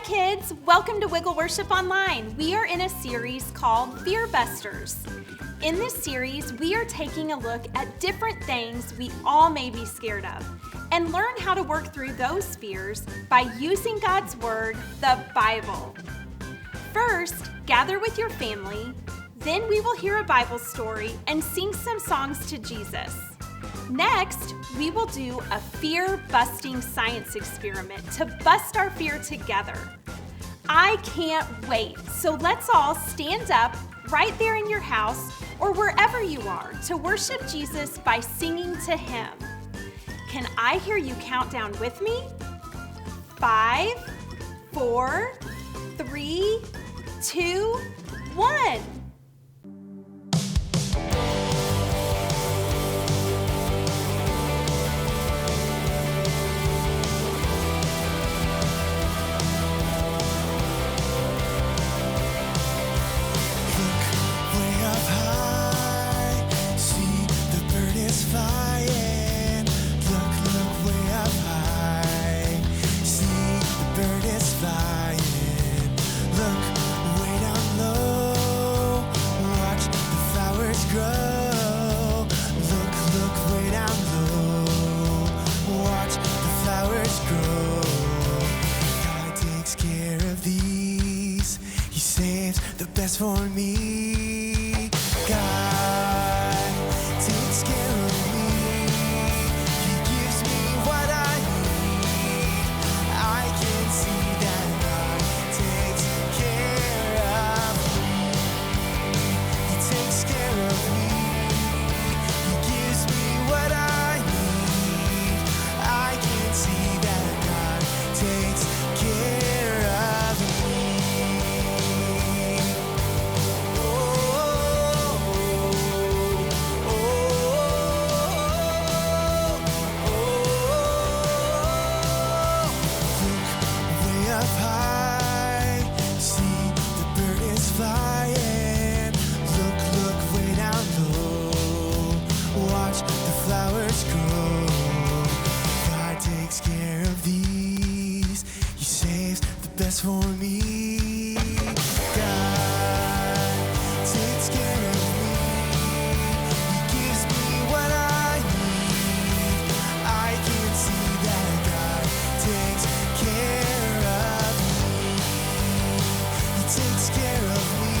kids, welcome to Wiggle Worship Online. We are in a series called FearBusters. In this series, we are taking a look at different things we all may be scared of and learn how to work through those fears by using God's Word, the Bible. First, gather with your family, then we will hear a Bible story and sing some songs to Jesus. Next, we will do a fear-busting science experiment to bust our fear together. I can't wait, so let's all stand up right there in your house or wherever you are to worship Jesus by singing to Him. Can I hear you count down with me? 5, 4, 3, 2, 1. For me, God takes care of me. He gives me what I need. I can see that God takes care of me. He takes care of me. He gives me what I need. I can see that God takes care of me. For me, God takes care of me. He gives me what I need. I can see that God takes care of me. He takes care of me.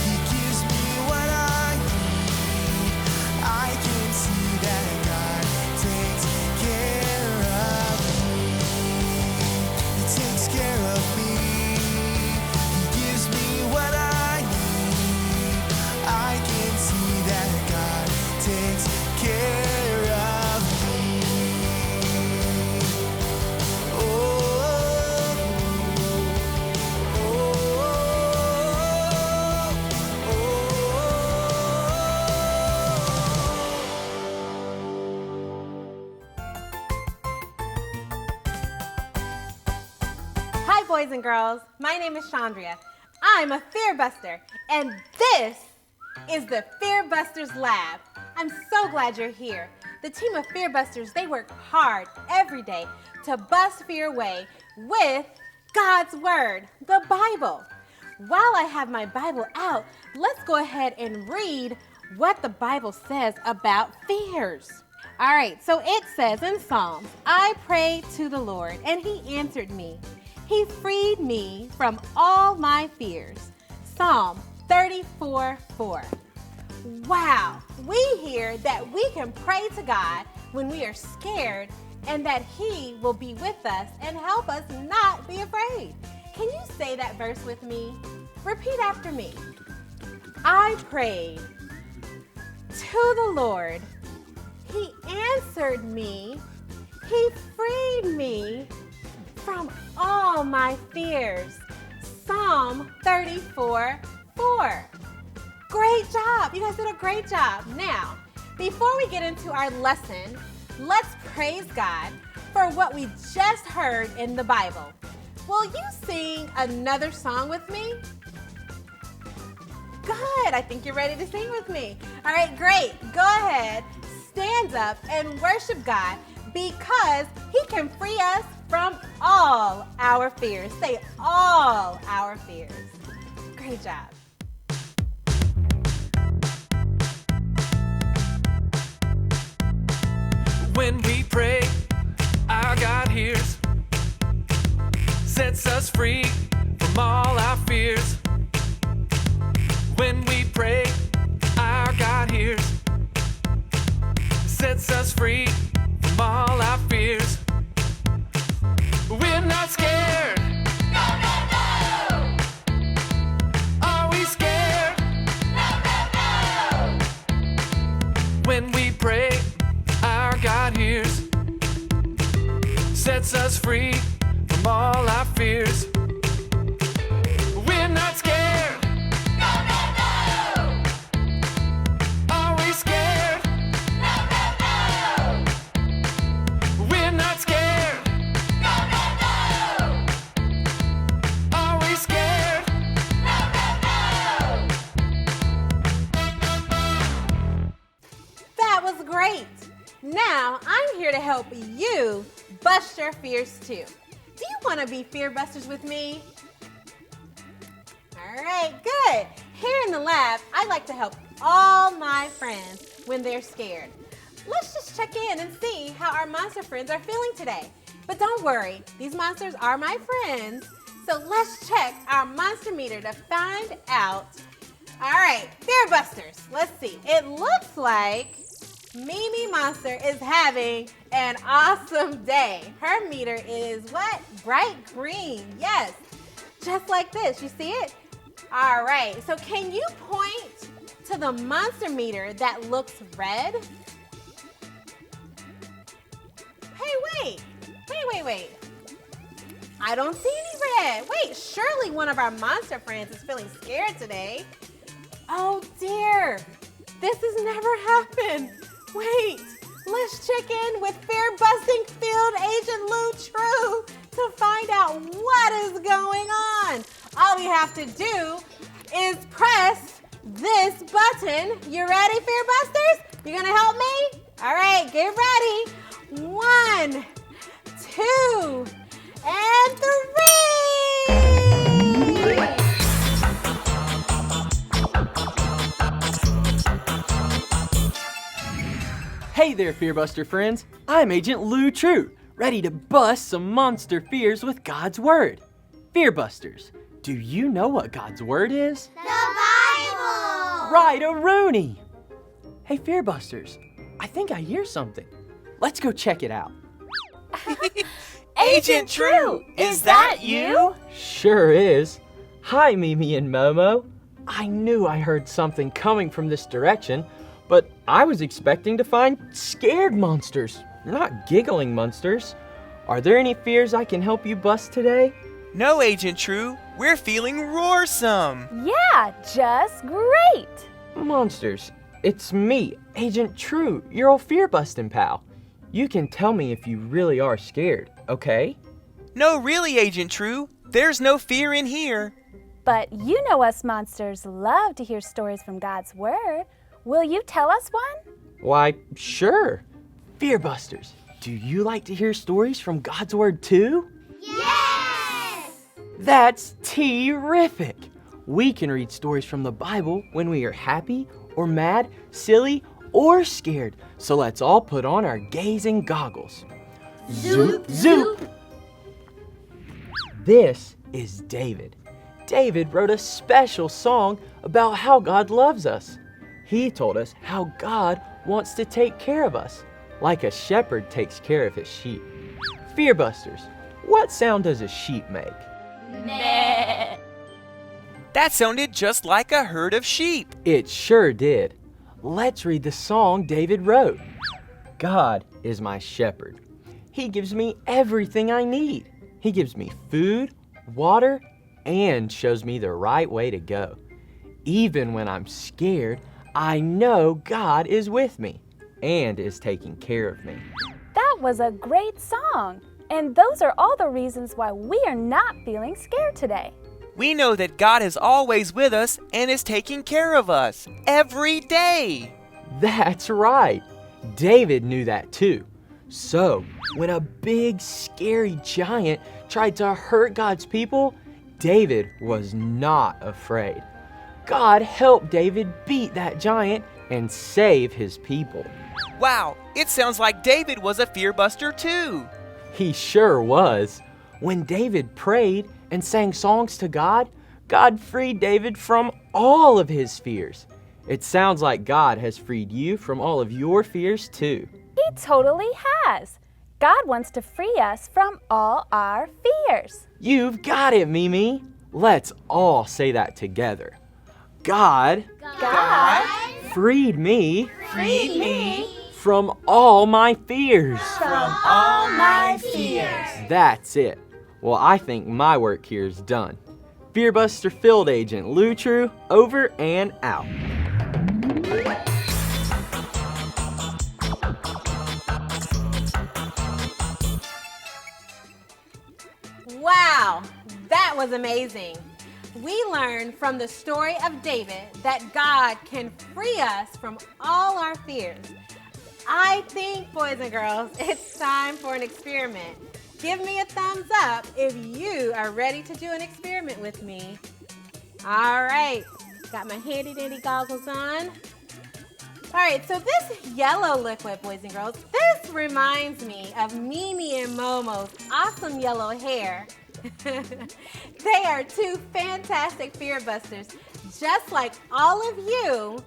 He gives me what I need. I can see that God takes care of me. He takes care of me. He gives me what I need. I can see that God takes care of me. Hi, boys and girls. My name is Chandria. I'm a FearBuster, and this is the FearBusters Lab. I'm so glad you're here. The team of FearBusters, they work hard every day to bust fear away with God's Word, the Bible. While I have my Bible out, let's go ahead and read what the Bible says about fears. All right, so it says in Psalms, I prayed to the Lord, and He answered me. He freed me from all my fears. Psalm 34:4. Wow, we hear that we can pray to God when we are scared and that He will be with us and help us not be afraid. Can you say that verse with me? Repeat after me. I prayed to the Lord. He answered me. He freed me from all my fears. Psalm 34:4. Great job. You guys did a great job. Now, before we get into our lesson, let's praise God for what we just heard in the Bible. Will you sing another song with me? Good. I think you're ready to sing with me. All right, great. Go ahead, stand up and worship God because He can free us from all our fears. Say all our fears. Great job. When we pray, our God hears, sets us free from all our fears. When we pray, our God hears, sets us free from all our fears. We're not scared. No, no, no. Are we scared? No, no, no. When we pray, our God hears, sets us free from all our fears. We're not scared. No, no, no. Are we scared? No, no, no. We're not scared. No, no, no. Are we scared? No, no, no. That was great. Now, I'm here to help you bust your fears too. Do you want to be fear busters with me? All right, good. Here in the lab, I like to help all my friends when they're scared. Let's just check in and see how our monster friends are feeling today. But don't worry, these monsters are my friends. So let's check our monster meter to find out. All right, fear busters. Let's see. It looks like Mimi Monster is having an awesome day. Her meter is what? Bright green. Yes, just like this. You see it? All right, so can you point to the monster meter that looks red? Hey, wait. I don't see any red. Wait, surely one of our monster friends is feeling scared today. Oh dear, this has never happened. Wait, let's check in with fear-busting field agent Lou True to find out what is going on. All we have to do is press this button. You ready, fear-busters? You gonna help me? All right, get ready. 1, 2, and 3. Hey there, FearBuster friends. I'm Agent Lou True, ready to bust some monster fears with God's Word. FearBusters, do you know what God's Word is? The Bible! Right-a-rooney! Hey, FearBusters, I think I hear something. Let's go check it out. Agent True, is that you? Sure is. Hi, Mimi and Momo. I knew I heard something coming from this direction, but I was expecting to find scared monsters, not giggling monsters. Are there any fears I can help you bust today? No, Agent True. We're feeling roarsome. Yeah, just great. Monsters, it's me, Agent True, your old fear-busting pal. You can tell me if you really are scared, okay? No, really, Agent True. There's no fear in here. But you know us monsters love to hear stories from God's Word. Will you tell us one? Why, sure. FearBusters, do you like to hear stories from God's Word too? Yes! That's terrific! We can read stories from the Bible when we are happy or mad, silly or scared. So let's all put on our gazing goggles. Zoop, zoop! This is David. David wrote a special song about how God loves us. He told us how God wants to take care of us, like a shepherd takes care of his sheep. FearBusters, what sound does a sheep make? Meh. That sounded just like a herd of sheep. It sure did. Let's read the song David wrote. God is my shepherd. He gives me everything I need. He gives me food, water, and shows me the right way to go. Even when I'm scared, I know God is with me and is taking care of me. That was a great song. And those are all the reasons why we are not feeling scared today. We know that God is always with us and is taking care of us every day. That's right. David knew that too. So, when a big, scary giant tried to hurt God's people, David was not afraid. God helped David beat that giant and save his people. Wow, it sounds like David was a fearbuster too. He sure was. When David prayed and sang songs to God, God freed David from all of his fears. It sounds like God has freed you from all of your fears too. He totally has. God wants to free us from all our fears. You've got it, Mimi. Let's all say that together. God freed me from all my fears. That's it. Well, I think my work here is done. FearBuster Field Agent Lou True, over and out. Wow, that was amazing. We learned from the story of David that God can free us from all our fears. I think, boys and girls, it's time for an experiment. Give me a thumbs up if you are ready to do an experiment with me. All right, got my handy dandy goggles on. All right, so this yellow liquid, boys and girls, this reminds me of Mimi and Momo's awesome yellow hair. They are two fantastic FearBusters, just like all of you.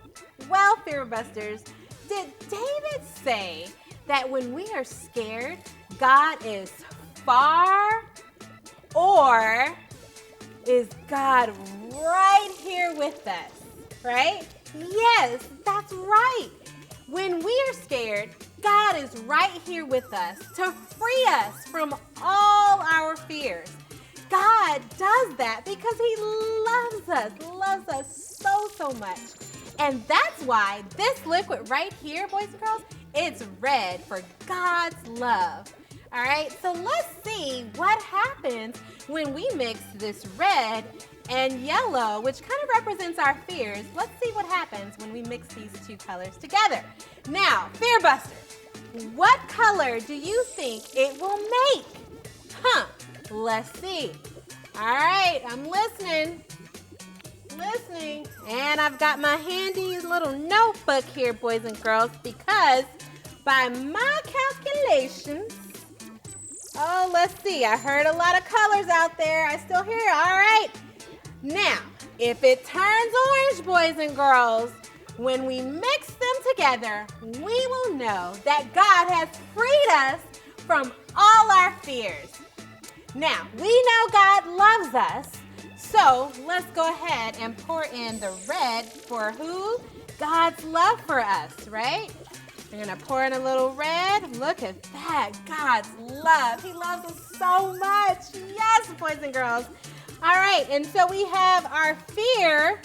Well, FearBusters, did David say that when we are scared, God is far? Or is God right here with us, right? Yes, that's right. When we are scared, God is right here with us to free us from all our fears. God does that because he loves us so much. And that's why this liquid right here, boys and girls, it's red for God's love. All right, so let's see what happens when we mix this red and yellow, which kind of represents our fears. Let's see what happens when we mix these two colors together. Now, FearBusters, what color do you think it will make? Let's see. All right, I'm listening. And I've got my handy little notebook here, boys and girls, because by my calculations, let's see, I heard a lot of colors out there. I still hear it. All right. Now, if it turns orange, boys and girls, when we mix them together, we will know that God has freed us from all our fears. Now, we know God loves us, so let's go ahead and pour in the red for who? God's love for us, right? We're gonna pour in a little red. Look at that, God's love. He loves us so much. Yes, boys and girls. All right, and so we have our fear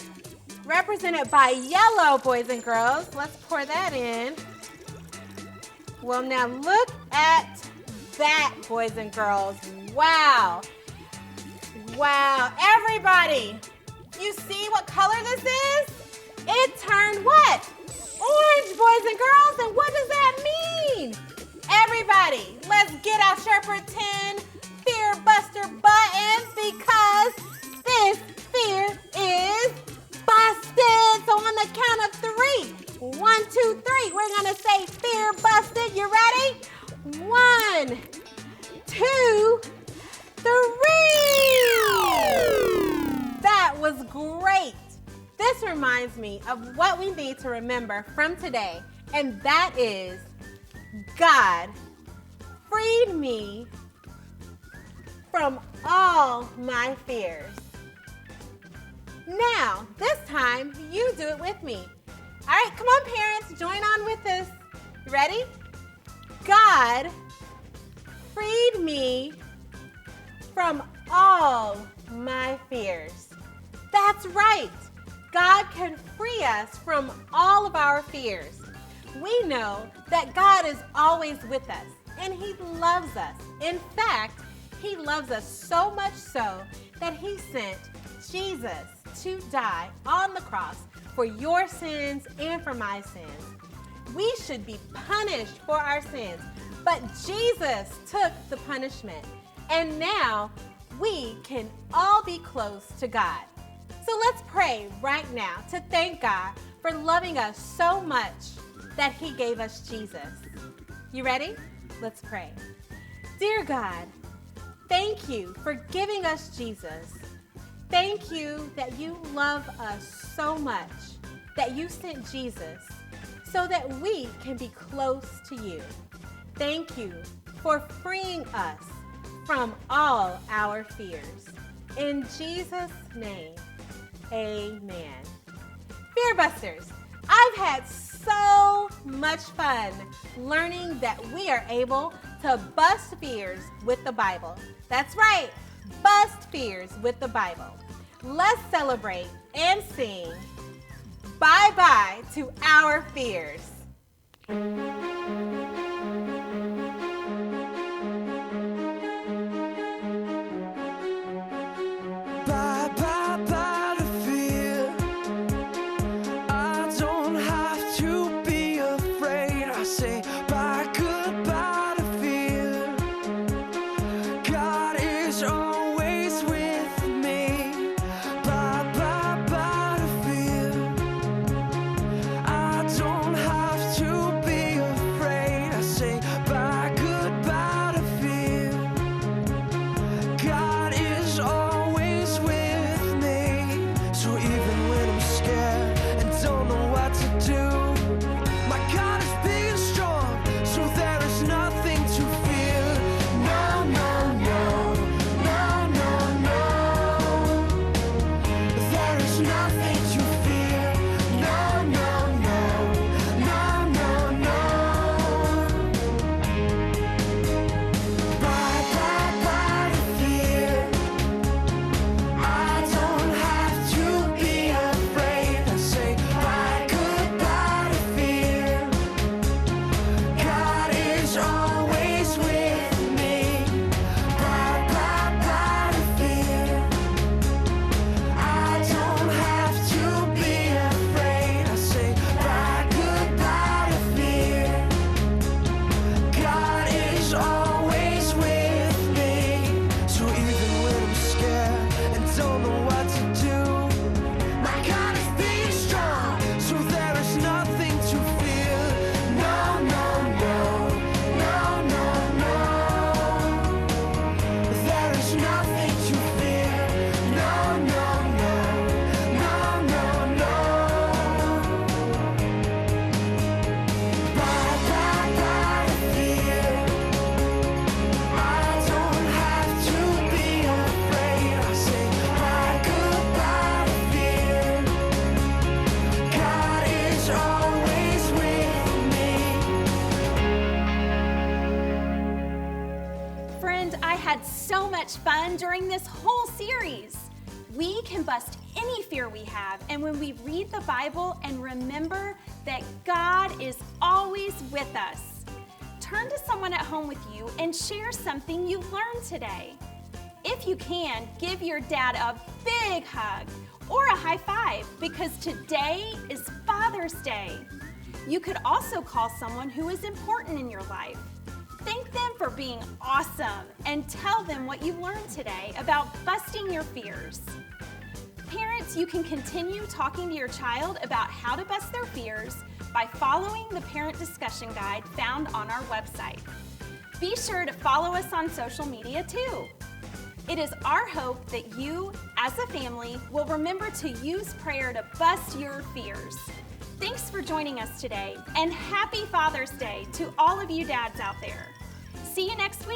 represented by yellow, boys and girls. Let's pour that in. Well, now look at that, boys and girls. Wow. Everybody, you see what color this is? It turned what? Orange, boys and girls. And what does that mean? Everybody, let's get our Sherpa 10 FearBuster buttons because this fear is busted. So on the count of 3, 1, 2, 3, we're gonna say fear busted. You ready? 1, 2, 3. That was great. This reminds me of what we need to remember from today, and that is God freed me from all my fears. Now, this time, you do it with me. All right, come on, parents, join on with this. You ready? God freed me from all my fears. That's right. God can free us from all of our fears. We know that God is always with us, and He loves us. In fact, He loves us so much so that He sent Jesus to die on the cross for your sins and for my sins. We should be punished for our sins, But Jesus took the punishment, and now we can all be close to God. So let's pray right now to thank God for loving us so much that he gave us Jesus. You ready? Let's pray. Dear God, thank you for giving us Jesus. Thank you that you love us so much that you sent Jesus so that we can be close to you. Thank you for freeing us from all our fears. In Jesus' name, amen. FearBusters, I've had so much fun learning that we are able to bust fears with the Bible. That's right, bust fears with the Bible. Let's celebrate and sing bye-bye to our fears. Bye, bye, bye to fear. I don't have to be afraid. I say bye, goodbye to fear. God is always with me. Bye, bye, bye to fear. I don't have to be afraid. I say bye, goodbye to fear. God is always with me. So even when I'm scared and don't know what to do, my God is big and strong, so there is nothing to fear. No, no, no, no, no, no. There is nothing to fear. No, no, no, no, no, no. Bye, bye, bye to fear. I don't have to be afraid. I say bye, goodbye to fear. God is always with me. Bye, bye, bye to fear. I don't have to be afraid. I say bye, goodbye to fear. God is always with me. So even when I'm scared and don't know what to do, my God is big and strong, so there is nothing to fear. No, no, no, no, no, no. There is nothing to fear. No, no, no, no, no, no. Bye, bye, bye to fear. I don't have to be afraid. I say bye, goodbye to fear. God is always with me. Friend, I had so much fun during this whole series. We can bust any fear we have, and when we read the Bible and remember that God is always with us. Turn to someone at home with you and share something you learned today. If you can, give your dad a big hug or a high five, because today is Father's Day. You could also call someone who is important in your life. Thank them for being awesome and tell them what you learned today about busting your fears. Parents, you can continue talking to your child about how to bust their fears by following the parent discussion guide found on our website. Be sure to follow us on social media too. It is our hope that you, as a family, will remember to use prayer to bust your fears. Thanks for joining us today, and happy Father's Day to all of you dads out there. See you next week.